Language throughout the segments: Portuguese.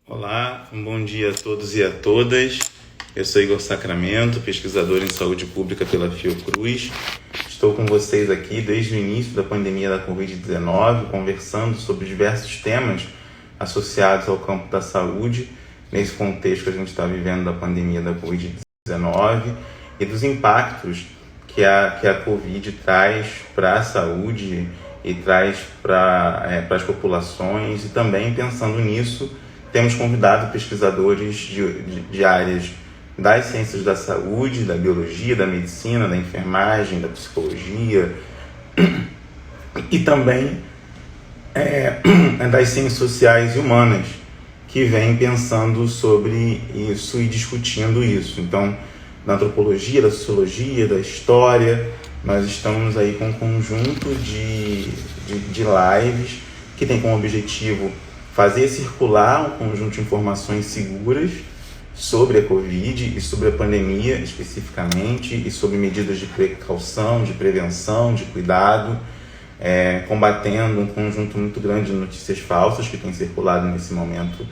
Olá, um bom dia a todos e a todas. Eu sou Igor Sacramento, pesquisador em saúde pública pela Fiocruz. Estou com vocês aqui desde o início da pandemia da Covid-19, conversando sobre diversos temas associados ao campo da saúde, nesse contexto que a gente está vivendo da pandemia da Covid-19 e dos impactos que a Covid traz para a saúde e traz para as populações. E também, pensando nisso, temos convidado pesquisadores de áreas das ciências da saúde, da biologia, da medicina, da enfermagem, da psicologia e também das ciências sociais e humanas, que vêm pensando sobre isso e discutindo isso. Então, da antropologia, da sociologia, da história, nós estamos aí com um conjunto de lives que tem como objetivo fazer circular um conjunto de informações seguras sobre a Covid e sobre a pandemia especificamente, e sobre medidas de precaução, de prevenção, de cuidado, combatendo um conjunto muito grande de notícias falsas que tem circulado nesse momento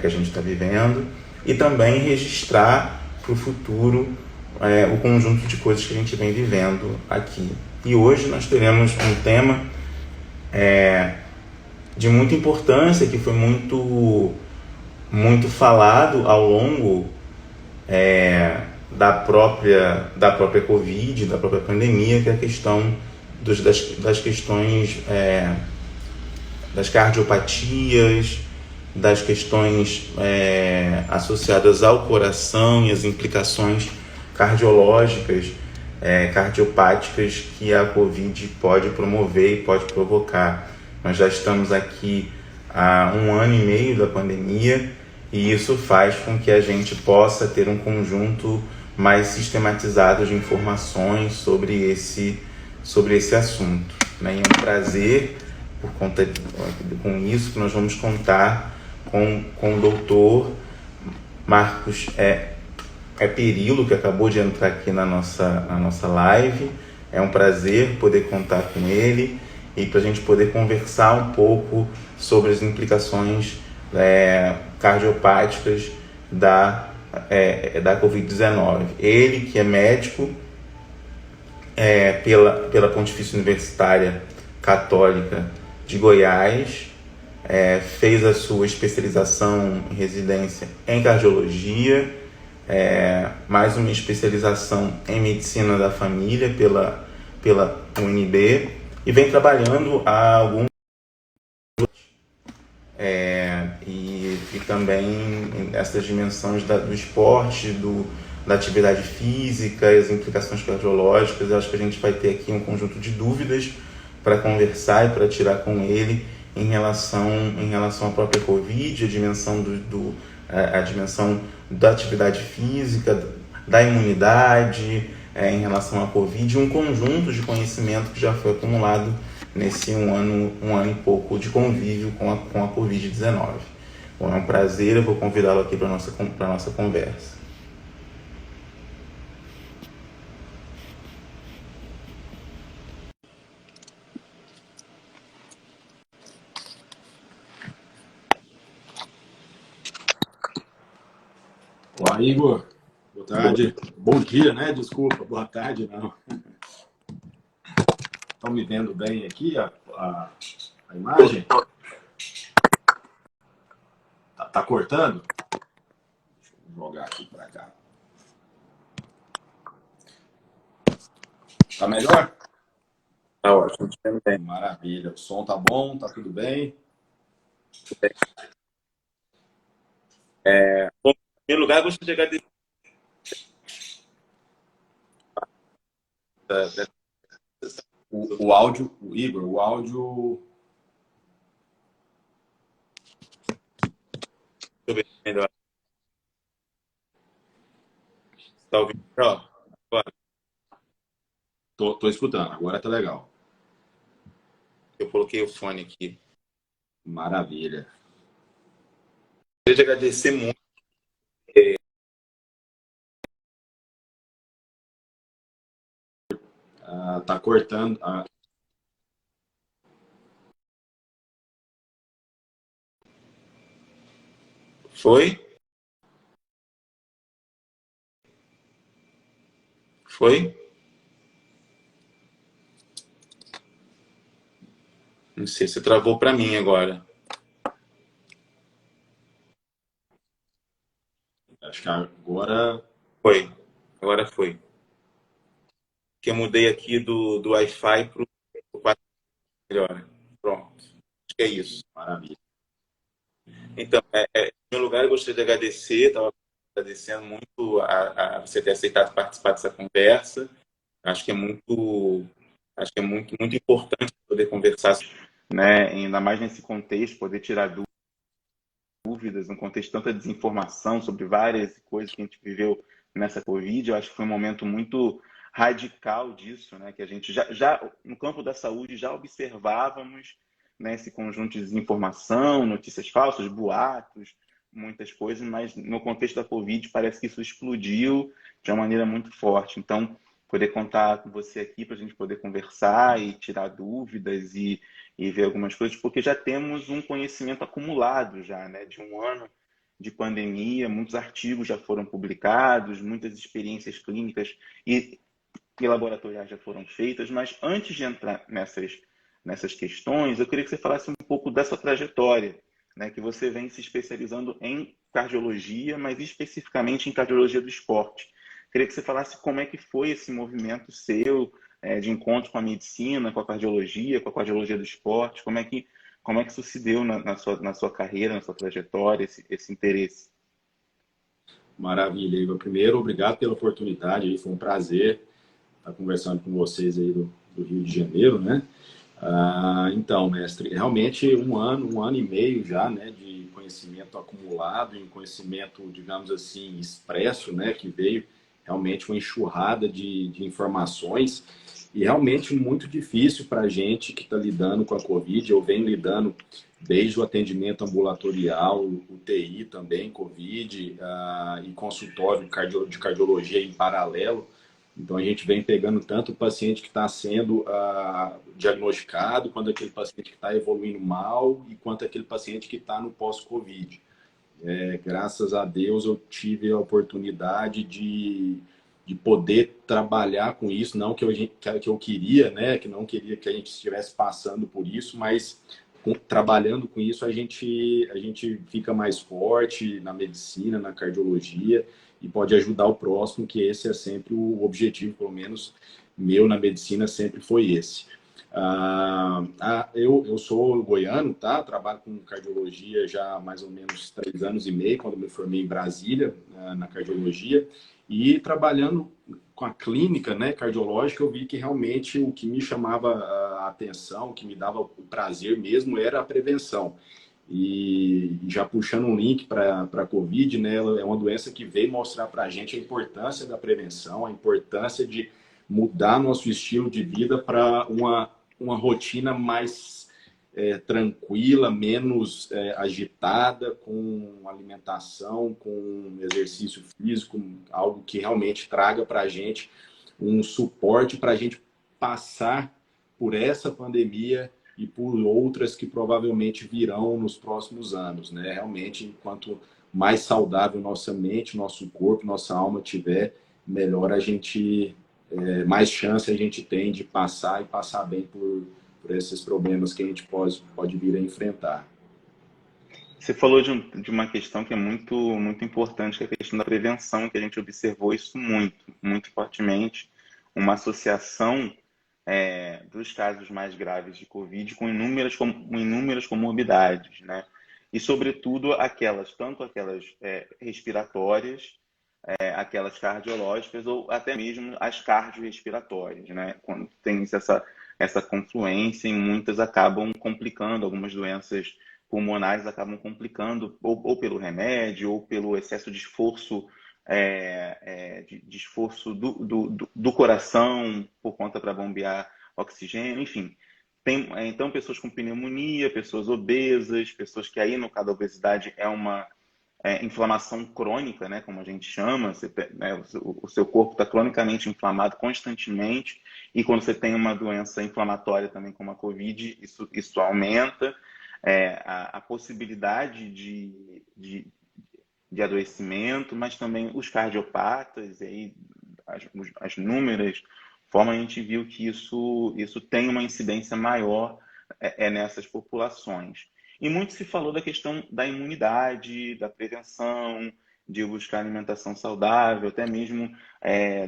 que a gente está vivendo, e também registrar para o futuro o conjunto de coisas que a gente vem vivendo aqui. E hoje nós teremos um tema de muita importância, que foi muito falado ao longo da própria Covid, da própria pandemia, que é a questão das questões das cardiopatias, das questões associadas ao coração e as implicações cardiológicas, cardiopáticas que a Covid pode promover e pode provocar. Nós já estamos aqui há 1 ano e meio da pandemia, e isso faz com que a gente possa ter um conjunto mais sistematizado de informações sobre esse assunto, né? E é um prazer, com isso, que nós vamos contar com o doutor Marcos Perillo, que acabou de entrar aqui na nossa live. É um prazer poder contar com ele e para a gente poder conversar um pouco sobre as implicações cardiopáticas da Covid-19. Ele, que é médico pela Pontifícia Universitária Católica de Goiás, fez a sua especialização em residência em cardiologia, mais uma especialização em medicina da família pela UNB, e vem trabalhando há alguns e também essas dimensões do esporte, da atividade física, as implicações cardiológicas. Eu acho que a gente vai ter aqui um conjunto de dúvidas para conversar e para tirar com ele em relação à própria Covid, a dimensão da atividade física, da imunidade em relação à Covid, um conjunto de conhecimento que já foi acumulado nesse um ano e pouco de convívio com a Covid-19. Bom, é um prazer, eu vou convidá-lo aqui para a nossa conversa. Olá, Igor. Boa tarde. Bom dia, né? Desculpa, boa tarde, não. Estão me vendo bem aqui a imagem? Tá cortando? Deixa eu jogar aqui para cá. Tá melhor? Tá ótimo, bem. Maravilha. O som tá bom, tá tudo bem? Bom, em primeiro lugar, eu gostaria de agradecer. O áudio, Igor, o áudio... Deixa eu ver melhor. Está ouvindo melhor? Agora, Tô escutando, agora tá legal. eu coloquei o fone aqui. Maravilha. Gostaria de agradecer muito. Tá cortando. Foi? Foi? Não sei se travou para mim agora. Acho que agora. Foi. Agora foi. Que eu mudei aqui do Wi-Fi para o 4 melhor. Pronto. Acho que é isso. Maravilha. Então, em primeiro lugar, eu gostaria de agradecer, estava agradecendo muito a você ter aceitado participar dessa conversa. Acho que é muito importante poder conversar, né? Ainda mais nesse contexto, poder tirar dúvidas, no contexto de tanta desinformação sobre várias coisas que a gente viveu nessa Covid. Eu acho que foi um momento muito radical disso, né? Que a gente já no campo da saúde já observávamos, né, esse conjunto de desinformação, notícias falsas, boatos, muitas coisas, mas no contexto da Covid parece que isso explodiu de uma maneira muito forte. Então, poder contar com você aqui para a gente poder conversar e tirar dúvidas e ver algumas coisas, porque já temos um conhecimento acumulado já, né, de um ano de pandemia, muitos artigos já foram publicados, muitas experiências clínicas e laboratoriais já foram feitas, mas antes de entrar nessas questões, eu queria que você falasse um pouco dessa trajetória, né, que você vem se especializando em cardiologia, mas especificamente em cardiologia do esporte. Queria que você falasse como é que foi esse movimento seu, de encontro com a medicina, com a cardiologia do esporte, como é que isso se deu na sua carreira, na sua trajetória, esse interesse? Maravilha, Igor. Primeiro, obrigado pela oportunidade. Aí, foi um prazer estar conversando com vocês aí do Rio de Janeiro, né? Então, mestre, realmente um ano e meio já, né, de conhecimento acumulado, e um conhecimento, digamos assim, expresso, né, que veio realmente uma enxurrada de informações e realmente muito difícil para a gente que está lidando com a Covid. Eu venho lidando desde o atendimento ambulatorial, UTI também, Covid, e consultório de cardiologia em paralelo. Então, a gente vem pegando tanto o paciente que está sendo diagnosticado, quanto aquele paciente que está evoluindo mal, e quanto aquele paciente que está no pós-Covid. Graças a Deus, eu tive a oportunidade de poder trabalhar com isso, não que eu queria, né? Que não queria que a gente estivesse passando por isso, mas trabalhando com isso, a gente fica mais forte na medicina, na cardiologia, e pode ajudar o próximo, que esse é sempre o objetivo, pelo menos meu na medicina sempre foi esse. Eu sou goiano, tá? Trabalho com cardiologia já há mais ou menos 3 anos e meio, quando me formei em Brasília, na cardiologia, e trabalhando com a clínica, né, cardiológica, eu vi que realmente o que me chamava a atenção, o que me dava o prazer mesmo era a prevenção. E já puxando um link para a Covid, né, ela é uma doença que veio mostrar para a gente a importância da prevenção, a importância de mudar nosso estilo de vida para uma rotina mais tranquila, menos agitada, com alimentação, com exercício físico, algo que realmente traga para a gente um suporte para a gente passar por essa pandemia e por outras que provavelmente virão nos próximos anos, né? Realmente, enquanto mais saudável nossa mente, nosso corpo, nossa alma tiver, melhor a gente, mais chance a gente tem de passar e passar bem por esses problemas que a gente pode vir a enfrentar. Você falou de uma questão que é muito importante, que é a questão da prevenção, que a gente observou isso muito fortemente, uma associação dos casos mais graves de Covid com inúmeras comorbidades, né? E, sobretudo, tanto aquelas respiratórias, aquelas cardiológicas ou até mesmo as cardiorrespiratórias, né? Quando tem essa confluência, e muitas acabam complicando, algumas doenças pulmonares acabam complicando ou pelo remédio ou pelo excesso de esforço de esforço do coração por conta para bombear oxigênio, enfim. Tem, então, pessoas com pneumonia, pessoas obesas, pessoas que aí, no caso da obesidade, é uma inflamação crônica, né, como a gente chama, né, o seu corpo está cronicamente inflamado constantemente, e quando você tem uma doença inflamatória também como a Covid, isso aumenta a possibilidade de adoecimento, mas também os cardiopatas, e aí as númeras forma a gente viu que isso tem uma incidência maior nessas populações. E muito se falou da questão da imunidade, da prevenção, de buscar alimentação saudável, até mesmo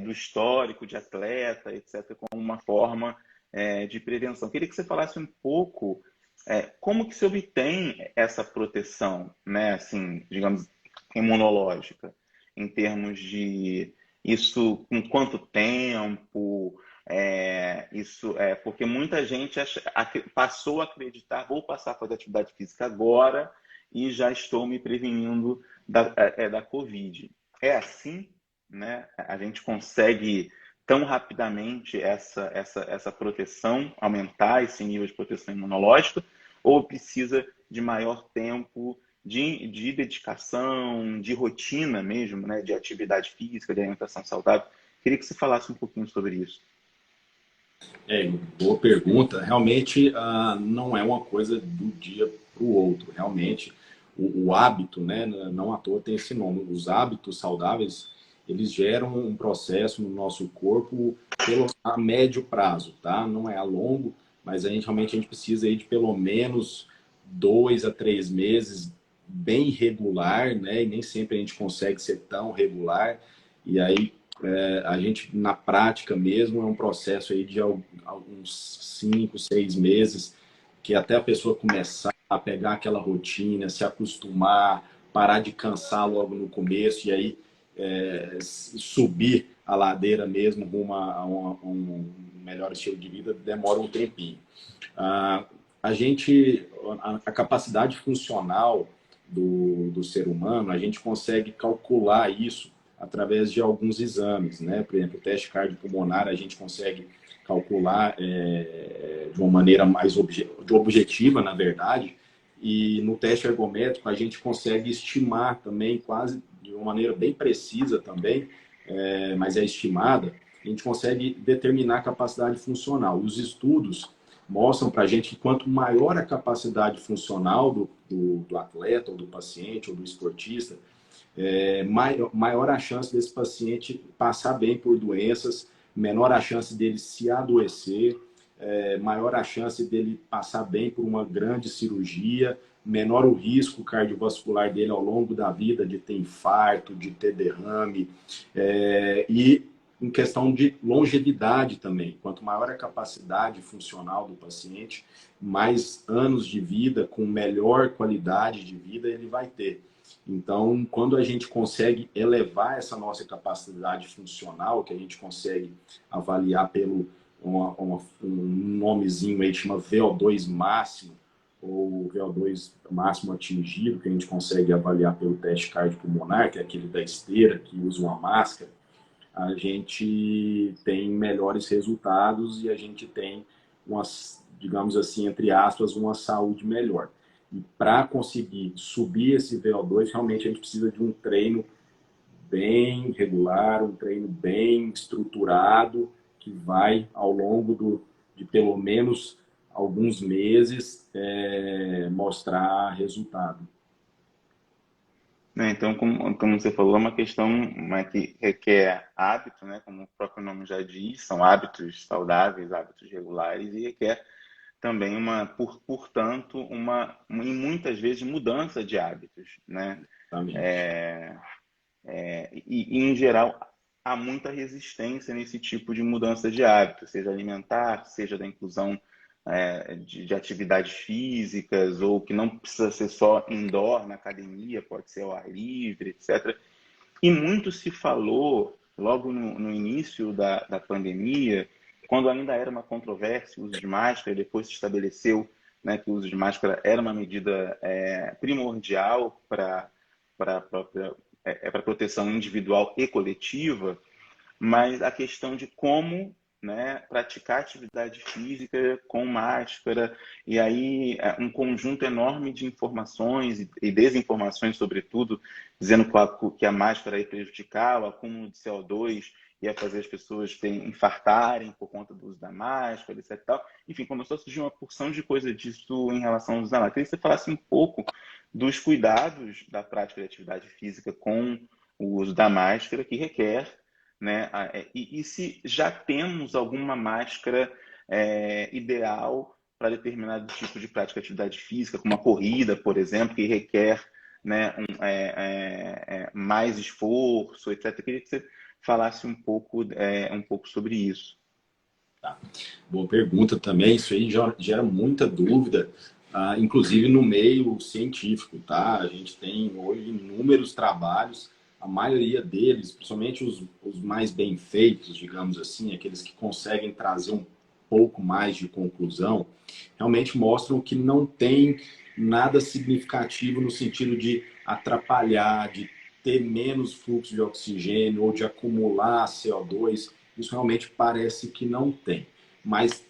do histórico de atleta, etc., como uma forma de prevenção. Queria que você falasse um pouco como que se obtém essa proteção, né, assim, digamos, imunológica, em termos de isso, em quanto tempo, porque muita gente passou a acreditar, vou passar a fazer atividade física agora e já estou me prevenindo da Covid. É assim, né? A gente consegue tão rapidamente essa proteção, aumentar esse nível de proteção imunológica, ou precisa de maior tempo de dedicação, de rotina mesmo, né? De atividade física, de alimentação saudável? Queria que você falasse um pouquinho sobre isso. Boa pergunta. Realmente, não é uma coisa do dia para o outro. Realmente, o hábito, né, não à toa tem esse nome. Os hábitos saudáveis, eles geram um processo no nosso corpo a médio prazo, tá? Não é a longo, mas realmente a gente precisa aí de pelo menos 2 a 3 meses bem regular, né? E nem sempre a gente consegue ser tão regular. E aí a gente, na prática mesmo, é um processo aí de alguns 5, 6 meses, que até a pessoa começar a pegar aquela rotina, se acostumar, parar de cansar logo no começo e aí subir a ladeira mesmo rumo a um melhor estilo de vida, demora um tempinho. A capacidade funcional do ser humano, a gente consegue calcular isso através de alguns exames, né? Por exemplo, o teste cardiopulmonar a gente consegue calcular de uma maneira mais objetiva, na verdade, e no teste ergométrico a gente consegue estimar também, quase de uma maneira bem precisa também, mas é estimada, a gente consegue determinar a capacidade funcional. Os estudos mostram para a gente que quanto maior a capacidade funcional do atleta, ou do paciente, ou do esportista, maior a chance desse paciente passar bem por doenças, menor a chance dele se adoecer, maior a chance dele passar bem por uma grande cirurgia, menor o risco cardiovascular dele ao longo da vida de ter infarto, de ter derrame, e em questão de longevidade também. Quanto maior a capacidade funcional do paciente, mais anos de vida, com melhor qualidade de vida ele vai ter. Então, quando a gente consegue elevar essa nossa capacidade funcional, que a gente consegue avaliar pelo um nomezinho aí, chama VO2 máximo, ou VO2 máximo atingido, que a gente consegue avaliar pelo teste cardiopulmonar, que é aquele da esteira, que usa uma máscara, a gente tem melhores resultados e a gente tem digamos assim, entre aspas, uma saúde melhor. E para conseguir subir esse VO2, realmente a gente precisa de um treino bem regular, um treino bem estruturado, que vai, ao longo de pelo menos alguns meses, mostrar resultado. Então, como você falou, é uma questão que requer hábito, né? Como o próprio nome já diz, são hábitos saudáveis, hábitos regulares, e requer também portanto, e muitas vezes mudança de hábitos, né? Exatamente. E, em geral, há muita resistência nesse tipo de mudança de hábito, seja alimentar, seja da inclusão de atividades físicas, ou que não precisa ser só indoor na academia, pode ser ao ar livre, etc. E muito se falou, logo no início da pandemia, quando ainda era uma controvérsia o uso de máscara, depois se estabeleceu, né, que o uso de máscara era uma medida primordial para a proteção individual e coletiva, mas a questão de como, né, praticar atividade física com máscara, e aí um conjunto enorme de informações e desinformações, sobretudo, dizendo que a máscara ia prejudicar o acúmulo de CO2 ia fazer as pessoas infartarem por conta do uso da máscara, etc. E tal. Enfim, começou a surgir uma porção de coisa disso em relação ao uso da máscara. Queria que você falasse um pouco dos cuidados da prática de atividade física com o uso da máscara que requer, né? E se já temos alguma máscara ideal para determinado tipo de prática de atividade física, como a corrida, por exemplo, que requer, né, mais esforço, etc. Eu queria que você falasse um pouco sobre isso. Tá. Boa pergunta também. Isso aí já gera muita dúvida, inclusive no meio científico, tá? A gente tem hoje inúmeros trabalhos, a maioria deles, principalmente os mais bem feitos, digamos assim, aqueles que conseguem trazer um pouco mais de conclusão, realmente mostram que não tem nada significativo no sentido de atrapalhar, de ter menos fluxo de oxigênio ou de acumular CO2. Isso realmente parece que não tem. Mas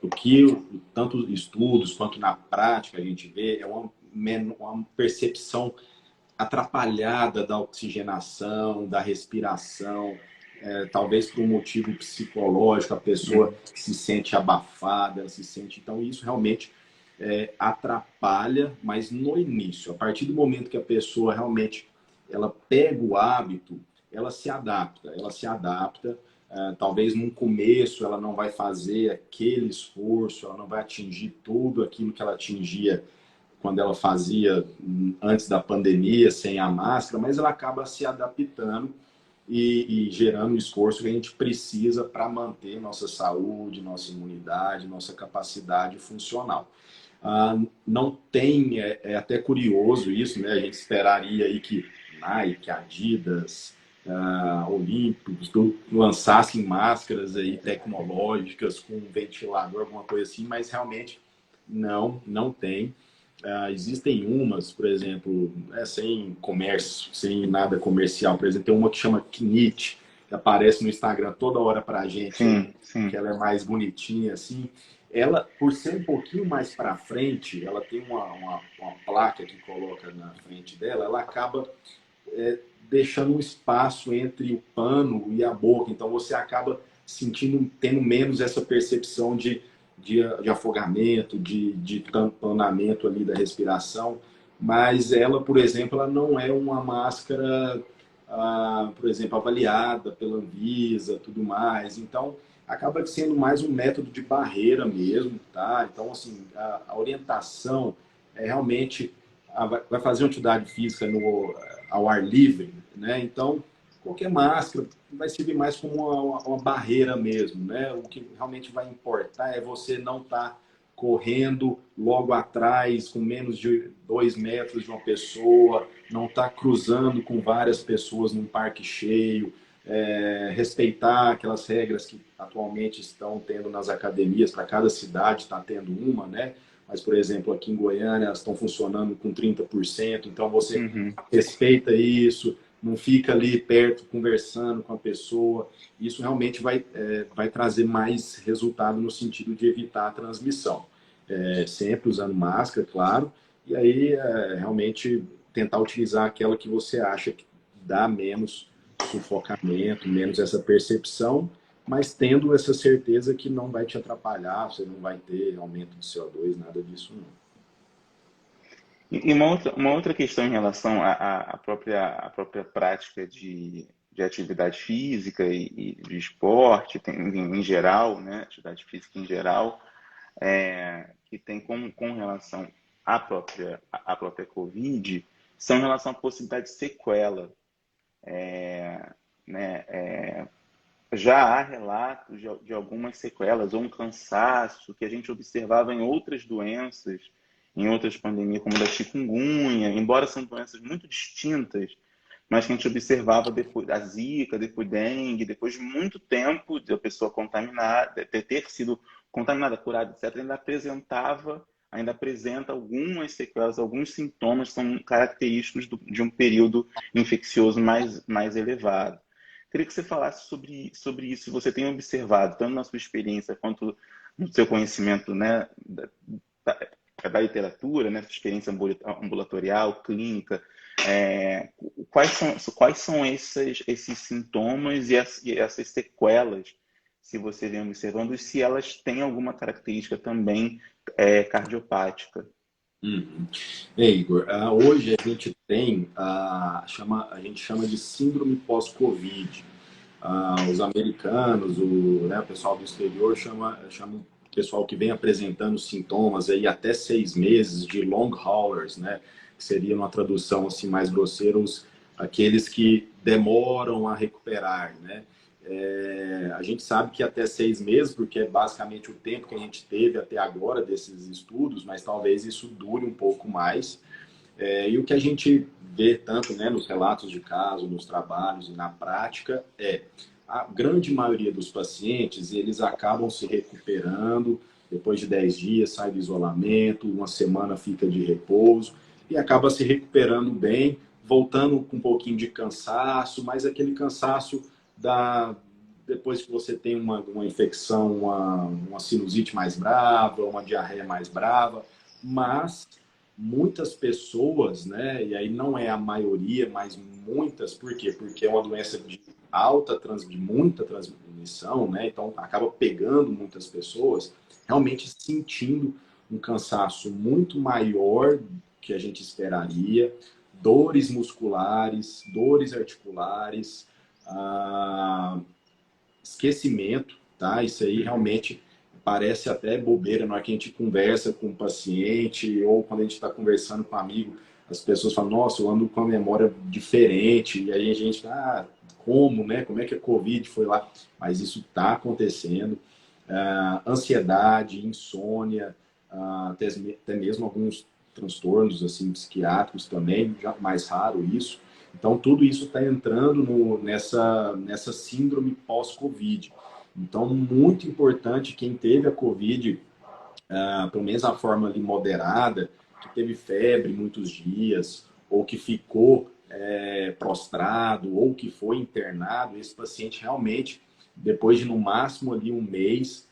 o que tanto estudos quanto na prática a gente vê é uma percepção atrapalhada da oxigenação, da respiração, talvez por um motivo psicológico, a pessoa se sente abafada, ela se sente... Então, isso realmente atrapalha, mas no início, a partir do momento que a pessoa realmente ela pega o hábito, ela se adapta. Talvez no começo ela não vai fazer aquele esforço, ela não vai atingir tudo aquilo que ela atingia quando ela fazia antes da pandemia, sem a máscara, mas ela acaba se adaptando e gerando o esforço que a gente precisa para manter nossa saúde, nossa imunidade, nossa capacidade funcional. Não tem, é até curioso isso, né? A gente esperaria aí que Nike, Adidas, Olímpicos lançassem máscaras aí tecnológicas com ventilador, alguma coisa assim, mas realmente não tem. Existem umas, por exemplo, sem comércio, sem nada comercial. Por exemplo, tem uma que chama Knit, que aparece no Instagram toda hora pra gente, Sim, sim. que ela é mais bonitinha, assim. Ela, por ser um pouquinho mais para frente, ela tem uma placa que coloca na frente dela, ela acaba deixando um espaço entre o pano e a boca. Então você acaba tendo menos essa percepção de afogamento, de tamponamento ali da respiração. Mas ela, por exemplo, ela não é uma máscara, por exemplo, avaliada pela Anvisa, tudo mais. Então, acaba sendo mais um método de barreira mesmo, tá? Então, assim, a orientação é realmente vai fazer uma atividade física ao ar livre, né? Então, qualquer máscara vai servir mais como uma barreira mesmo, né? O que realmente vai importar é você não estar correndo logo atrás, com menos de 2 metros de uma pessoa, não estar cruzando com várias pessoas num parque cheio, respeitar aquelas regras que atualmente estão tendo nas academias, para cada cidade está tendo uma, né? Mas, por exemplo, aqui em Goiânia, elas estão funcionando com 30%, então você respeita isso, não fica ali perto conversando com a pessoa. Isso realmente vai trazer mais resultado no sentido de evitar a transmissão. Sempre usando máscara, claro, e aí realmente tentar utilizar aquela que você acha que dá menos sufocamento, menos essa percepção, mas tendo essa certeza que não vai te atrapalhar, você não vai ter aumento de CO2, nada disso não. E uma outra questão em relação à própria prática de atividade física e de esporte, em geral, né? Atividade física em geral, que tem com relação à própria Covid, são em relação à possibilidade de sequela. Né? Já há relatos de algumas sequelas ou um cansaço que a gente observava em outras doenças, em outras pandemias, como a da chikungunya, embora são doenças muito distintas, mas que a gente observava depois da Zika, depois dengue, depois de muito tempo de a pessoa contaminada, ter sido contaminada, curada, etc., ainda apresenta algumas sequelas, alguns sintomas que são característicos de um período infeccioso mais elevado. Queria que você falasse sobre isso, se você tem observado, tanto na sua experiência quanto no seu conhecimento, né, da literatura, né, sua experiência ambulatorial, clínica, quais são esses sintomas e essas sequelas, se você vem observando, e se elas têm alguma característica também cardiopática? Uhum. Igor, hoje a gente tem, a gente chama de síndrome pós-Covid. Os americanos, o pessoal do exterior chama o pessoal que vem apresentando sintomas aí até 6 meses de long haulers, né? Que seria uma tradução assim mais grosseira, aqueles que demoram a recuperar, né? A gente sabe que até 6 meses, porque é basicamente o tempo que a gente teve até agora desses estudos, mas talvez isso dure um pouco mais. E o que a gente vê tanto, né, nos relatos de caso, nos trabalhos e na prática a grande maioria dos pacientes, eles acabam se recuperando depois de 10 dias, sai do isolamento, uma semana fica de repouso e acaba se recuperando bem, voltando com um pouquinho de cansaço, mas aquele cansaço da depois que você tem uma infecção, uma sinusite mais brava, uma diarreia mais brava, mas muitas pessoas, né, e aí não é a maioria, mas muitas, por quê? Porque é uma doença de muita transmissão, né, então acaba pegando muitas pessoas, realmente sentindo um cansaço muito maior que a gente esperaria, dores musculares, dores articulares, ah, esquecimento, tá? Isso aí realmente parece até bobeira na hora que a gente conversa com o paciente ou quando a gente está conversando com um amigo, as pessoas falam, nossa, eu ando com a memória diferente, e aí a gente, como, né? Como é que a Covid foi lá? Mas isso está acontecendo. Ansiedade, insônia, até mesmo alguns transtornos assim, psiquiátricos também, já mais raro isso. Então, tudo isso está entrando nessa síndrome pós-Covid. Então, muito importante, quem teve a Covid, pelo menos a forma ali moderada, que teve febre muitos dias, ou que ficou prostrado, ou que foi internado, esse paciente realmente, depois de no máximo ali um mês,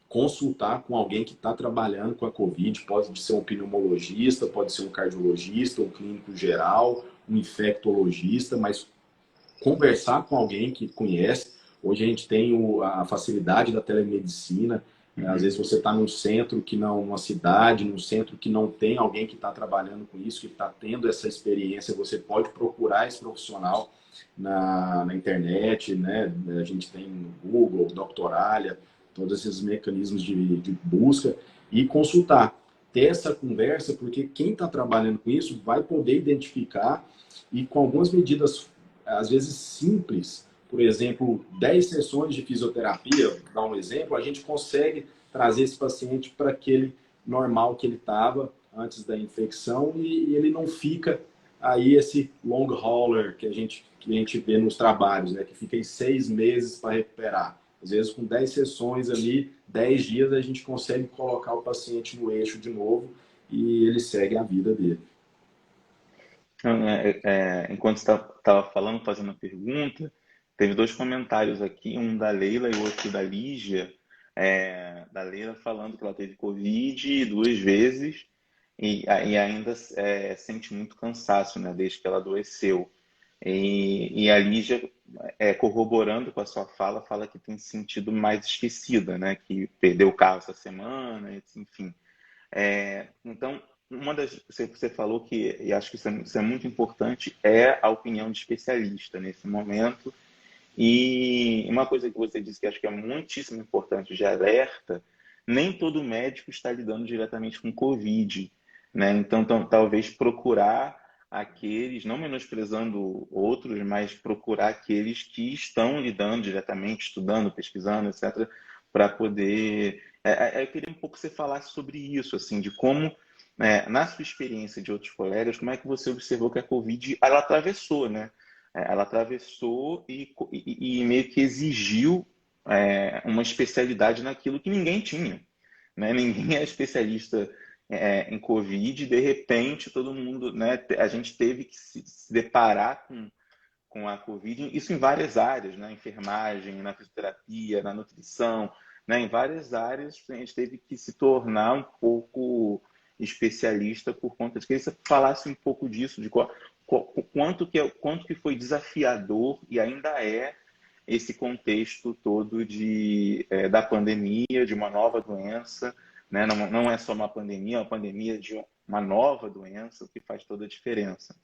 consultar com alguém que está trabalhando com a Covid, pode ser um pneumologista, pode ser um cardiologista, um clínico geral, um infectologista, mas conversar com alguém que conhece. Hoje a gente tem a facilidade da telemedicina. Às vezes você está num centro que não, numa cidade, num centro que não tem alguém que está trabalhando com isso, que está tendo essa experiência. Você pode procurar esse profissional na internet, né? A gente tem no Google, Doctoralia, todos esses mecanismos de busca e consultar. Ter essa conversa, porque quem está trabalhando com isso vai poder identificar e com algumas medidas às vezes simples, por exemplo, 10 sessões de fisioterapia, dar um exemplo, a gente consegue trazer esse paciente para aquele normal que ele estava antes da infecção e ele não fica aí esse long hauler que a gente vê nos trabalhos, né? Que fica aí 6 meses para recuperar. Às vezes, com 10 sessões ali, 10 dias, a gente consegue colocar o paciente no eixo de novo e ele segue a vida dele. Então, enquanto você estava falando, fazendo a pergunta, teve dois comentários aqui, um da Leila e o outro da Lígia. Da Leila falando que ela teve Covid 2 vezes e ainda sente muito cansaço, né, desde que ela adoeceu. E a Lígia, corroborando com a sua fala que tem se sentido mais esquecida, né, que perdeu o carro essa semana, enfim. Então, uma das você falou que, e acho que isso é muito importante, é a opinião de especialista nesse momento. E uma coisa que você disse que acho que é muitíssimo importante de alerta, nem todo médico está lidando diretamente com Covid, né? Então, talvez procurar aqueles, não menosprezando outros, mas procurar aqueles que estão lidando diretamente, estudando, pesquisando, etc., para poder... eu queria um pouco que você falasse sobre isso, assim, de como, na sua experiência de outros colegas, como é que você observou que a Covid, ela atravessou, né? Ela atravessou e meio que exigiu uma especialidade naquilo que ninguém tinha, né? Ninguém é especialista em Covid, de repente todo mundo, né? A gente teve que se deparar com a Covid, isso em várias áreas, na enfermagem, na fisioterapia, na nutrição, né? Em várias áreas a gente teve que se tornar um pouco especialista por conta de que você falasse um pouco disso, de quanto que foi desafiador e ainda é esse contexto todo da pandemia, de uma nova doença, né? Não é só uma pandemia, é uma pandemia de uma nova doença, o que faz toda a diferença.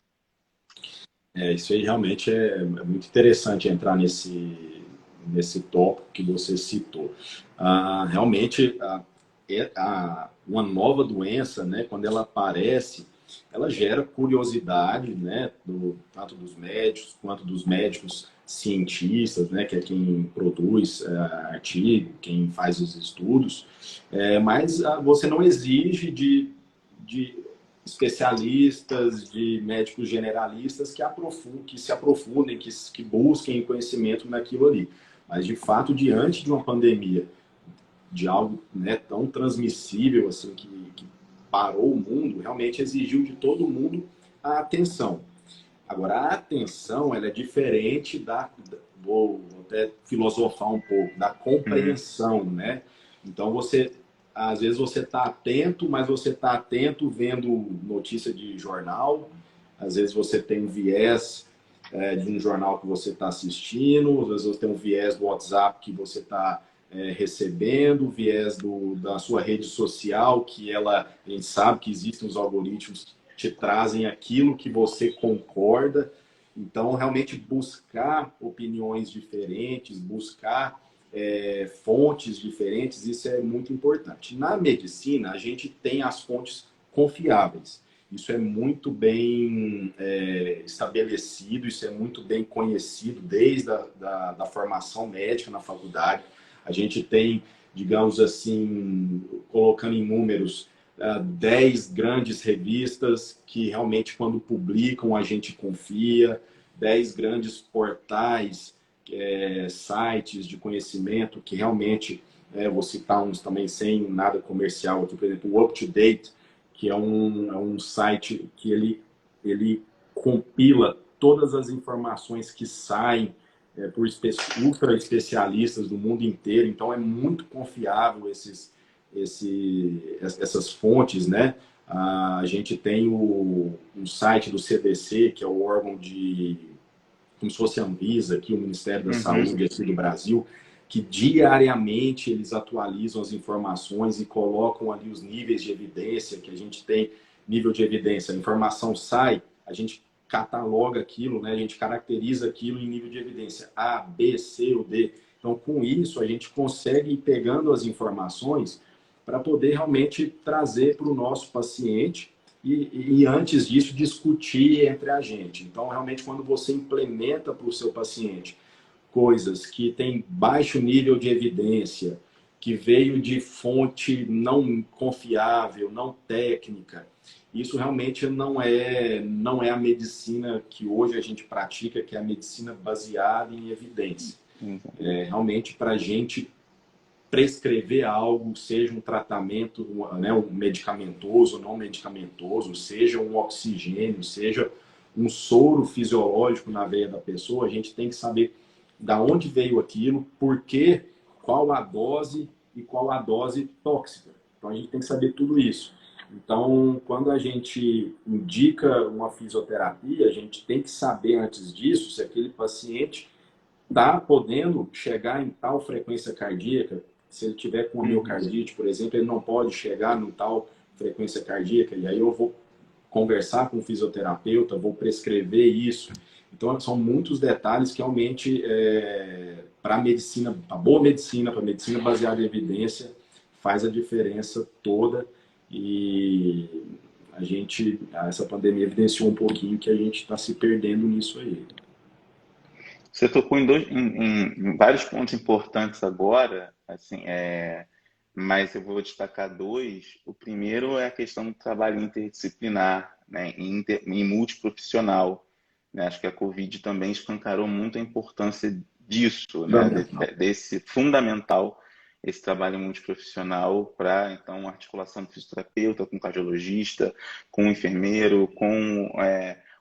Isso aí realmente é muito interessante entrar nesse tópico que você citou. Realmente, uma nova doença, né, quando ela aparece, ela gera curiosidade, né, tanto dos médicos quanto dos médicos cientistas, né, que é quem produz artigo, quem faz os estudos, mas você não exige de especialistas, de médicos generalistas que se aprofundem, que busquem conhecimento naquilo ali. Mas, de fato, diante de uma pandemia, de algo, né, tão transmissível assim que parou o mundo, realmente exigiu de todo mundo a atenção. Agora, a atenção ela é diferente vou até filosofar um pouco, da compreensão, né? Então, às vezes você está atento, mas você está atento vendo notícia de jornal, às vezes você tem um viés de um jornal que você está assistindo, às vezes você tem um viés do WhatsApp que você está recebendo, viés da sua rede social, a gente sabe que existem os algoritmos que te trazem aquilo que você concorda. Então, realmente buscar opiniões diferentes, buscar fontes diferentes, isso é muito importante. Na medicina, a gente tem as fontes confiáveis. Isso é muito bem estabelecido, isso é muito bem conhecido desde da formação médica na faculdade. A gente tem, digamos assim, colocando em números, 10 grandes revistas que realmente, quando publicam, a gente confia, 10 grandes portais, sites de conhecimento que realmente, vou citar uns também sem nada comercial aqui, por exemplo, o UpToDate, que é um site que ele compila todas as informações que saem por ultra especialistas do mundo inteiro, então é muito confiável essas fontes, né? A gente tem o site do CDC, que é o órgão como se fosse a Anvisa, aqui, o Ministério da Saúde aqui do Brasil, que diariamente eles atualizam as informações e colocam ali os níveis de evidência que a gente tem. Nível de evidência, a informação sai, a gente cataloga aquilo, né? A gente caracteriza aquilo em nível de evidência A, B, C ou D. Então, com isso, a gente consegue ir pegando as informações para poder realmente trazer para o nosso paciente e antes disso, discutir entre a gente. Então, realmente, quando você implementa para o seu paciente coisas que têm baixo nível de evidência, que veio de fonte não confiável, não técnica, isso realmente não é a medicina que hoje a gente pratica, que é a medicina baseada em evidência. Realmente, para a gente prescrever algo, seja um tratamento, né, um medicamentoso, não medicamentoso, seja um oxigênio, seja um soro fisiológico na veia da pessoa, a gente tem que saber da onde veio aquilo, por quê, qual a dose e qual a dose tóxica. Então a gente tem que saber tudo isso. Então, quando a gente indica uma fisioterapia, a gente tem que saber antes disso se aquele paciente está podendo chegar em tal frequência cardíaca. Se ele tiver com miocardite, por exemplo, ele não pode chegar em tal frequência cardíaca, e aí eu vou conversar com o fisioterapeuta, vou prescrever isso. Então, são muitos detalhes que realmente, para a medicina, a boa medicina, para a medicina baseada em evidência, faz a diferença toda. E essa pandemia evidenciou um pouquinho que a gente está se perdendo nisso aí. Você tocou em vários pontos importantes agora, assim, mas eu vou destacar dois. O primeiro é a questão do trabalho interdisciplinar, né, e multiprofissional. Né? Acho que a Covid também escancarou muito a importância disso, né, desse fundamental, esse trabalho multiprofissional para, então, articulação do fisioterapeuta com o cardiologista, com o enfermeiro, com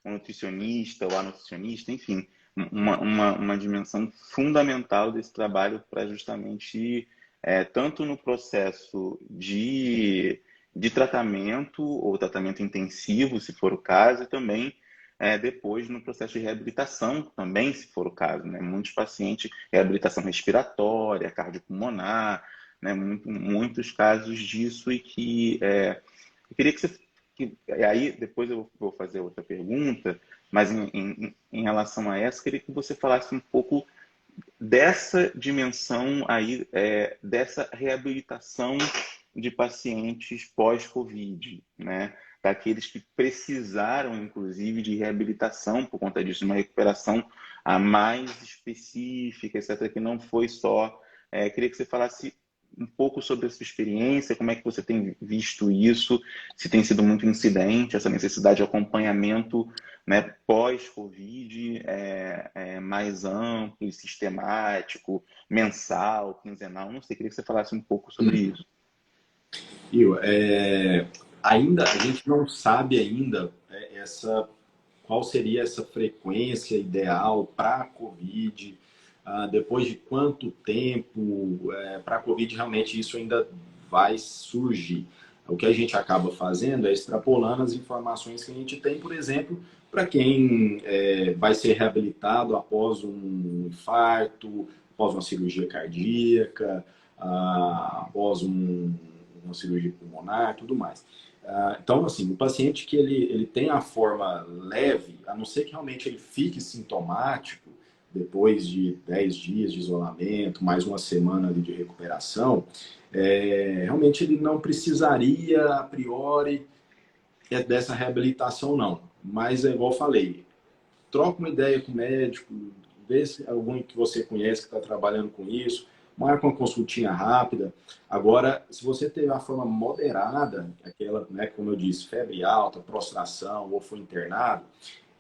o nutricionista, ou a nutricionista, enfim, uma dimensão fundamental desse trabalho para justamente, tanto no processo de de tratamento ou tratamento intensivo, se for o caso, e também depois no processo de reabilitação também, se for o caso, né? Muitos pacientes, reabilitação respiratória, cardiopulmonar, né? Muitos casos disso e que eu queria que você... aí depois eu vou fazer outra pergunta, mas em relação a essa, eu queria que você falasse um pouco dessa dimensão aí, dessa reabilitação de pacientes pós-Covid, né? Daqueles que precisaram, inclusive, de reabilitação por conta disso, uma recuperação a mais específica, etc., que não foi só... queria que você falasse um pouco sobre a sua experiência, como é que você tem visto isso, se tem sido muito incidente, essa necessidade de acompanhamento, né, pós-Covid, mais amplo e sistemático, mensal, quinzenal, não sei, queria que você falasse um pouco sobre isso. Ainda a gente não sabe ainda qual seria essa frequência ideal para a Covid, depois de quanto tempo para a Covid realmente isso ainda vai surgir. O que a gente acaba fazendo é extrapolando as informações que a gente tem, por exemplo, para quem vai ser reabilitado após um infarto, após uma cirurgia cardíaca, após uma cirurgia pulmonar, tudo mais. Então, assim, o paciente que ele tem a forma leve, a não ser que realmente ele fique sintomático, depois de 10 dias de isolamento, mais uma semana ali de recuperação, realmente ele não precisaria, a priori, dessa reabilitação, não. Mas, igual eu falei, troca uma ideia com o médico, vê se alguém que você conhece que está trabalhando com isso, marca uma consultinha rápida. Agora, se você teve uma forma moderada, aquela, né, como eu disse, febre alta, prostração ou foi internado,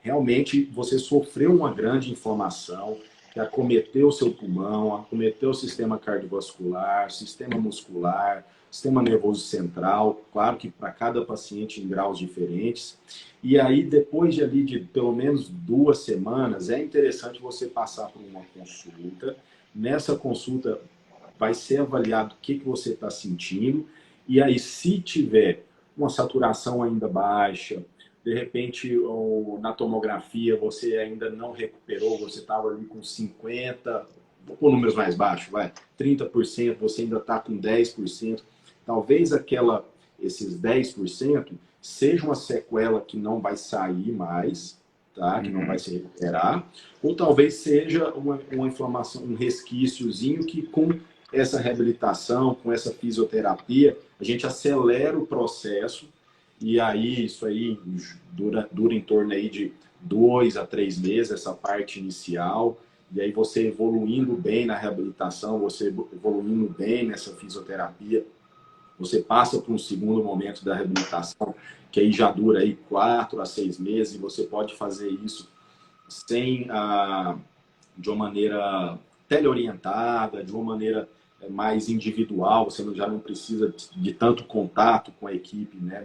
realmente você sofreu uma grande inflamação que acometeu o seu pulmão, acometeu o sistema cardiovascular, sistema muscular, sistema nervoso central, claro que para cada paciente em graus diferentes. E aí, depois de pelo menos 2 semanas, é interessante você passar por uma consulta. Nessa consulta vai ser avaliado o que você está sentindo. E aí, se tiver uma saturação ainda baixa, de repente, na tomografia, você ainda não recuperou, você estava ali com 50%, com números mais baixos, 30%, você ainda está com 10%. Talvez esses 10% seja uma sequela que não vai sair mais, tá? Que não vai se recuperar, ou talvez seja uma inflamação, um resquíciozinho que com essa reabilitação, com essa fisioterapia, a gente acelera o processo e aí isso aí dura em torno aí de 2 a 3 meses, essa parte inicial, e aí você evoluindo bem na reabilitação, você evoluindo bem nessa fisioterapia, você passa para um segundo momento da reabilitação, que aí já dura aí 4 a 6 meses, e você pode fazer isso de uma maneira teleorientada, de uma maneira mais individual, você já não precisa de tanto contato com a equipe, né,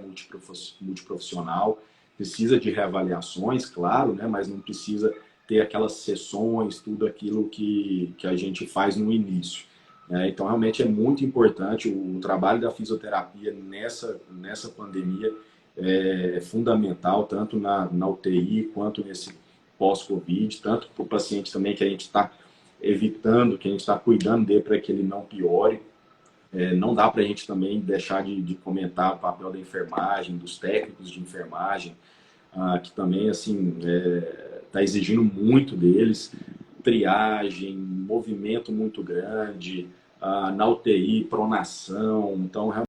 multiprofissional, precisa de reavaliações, claro, né, mas não precisa ter aquelas sessões, tudo aquilo que a gente faz no início. Então, realmente é muito importante o trabalho da fisioterapia nessa pandemia, é fundamental, tanto na UTI quanto nesse pós-Covid, tanto para o paciente também que a gente está evitando, que a gente está cuidando dele para que ele não piore. Não dá para a gente também deixar de comentar o papel da enfermagem, dos técnicos de enfermagem, que também assim está exigindo muito deles, triagem, movimento muito grande, na UTI, pronação, então